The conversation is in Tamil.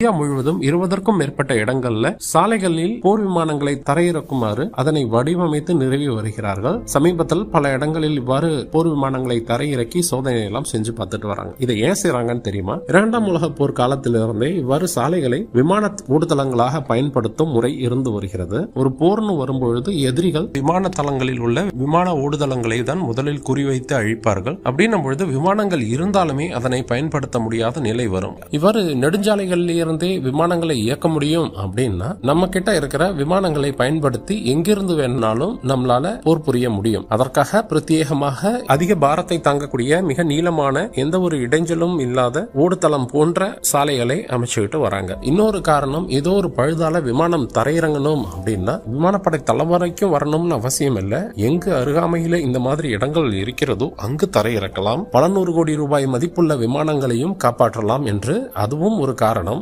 இந்தியா முழுவதும் 20க்கும் மேற்பட்ட இடங்கள்ல சாலைகளில் போர் விமானங்களை தரையிறக்குமாறு அதனை வடிவமைத்து நிறுவி வருகிறார்கள். சமீபத்தில் பல இடங்களில் இவ்வாறு போர் விமானங்களை தரையிறக்கி சோதனை எல்லாம் செஞ்சு பார்த்துட்டு வராங்க. இதை ஏன் செய்றாங்கன்னு தெரியுமா? 2ஆம் உலக போர் காலத்திலிருந்தே இவ்வாறு சாலைகளை விமான ஊடுதளங்களாக பயன்படுத்தும் முறை இருந்து வருகிறது. ஒரு போர்னு வரும்பொழுது எதிரிகள் விமான தளங்களில் உள்ள விமான ஊடுதளங்களை தான் முதலில் குறிவைத்து அழிப்பார்கள். அப்படின்னும் பொழுது விமானங்கள் இருந்தாலுமே அதனை பயன்படுத்த முடியாத நிலை வரும். இவ்வாறு நெடுஞ்சாலைகளில் இருந்தே விமானங்களை இயக்க முடியும் அப்படின்னா நம்ம கிட்ட இருக்கிற விமானங்களை பயன்படுத்தி எங்கிருந்து வேணாலும் நம்மளால போர் புரிய முடியும். அதற்காக பிரத்யேகமாக அதிக பாரத்தை தாங்கக்கூடிய மிக நீளமான எந்த ஒரு இடைஞ்சலும் இல்லாத ஓடுதளம் போன்ற சாலைகளை அமைச்சுக்கிட்டு வராங்க. இன்னொரு காரணம், ஏதோ ஒரு பழுதால விமானம் தரையிறங்கணும் அப்படின்னா விமானப்படை தளம் வரைக்கும் வரணும்னு அவசியம் இல்ல. எங்கு அருகாமையில இந்த மாதிரி இடங்கள் இருக்கிறதோ அங்கு தரையிறக்கலாம். பல 100 கோடி ரூபாய் மதிப்புள்ள விமானங்களையும் காப்பாற்றலாம் என்று அதுவும் ஒரு காரணம்.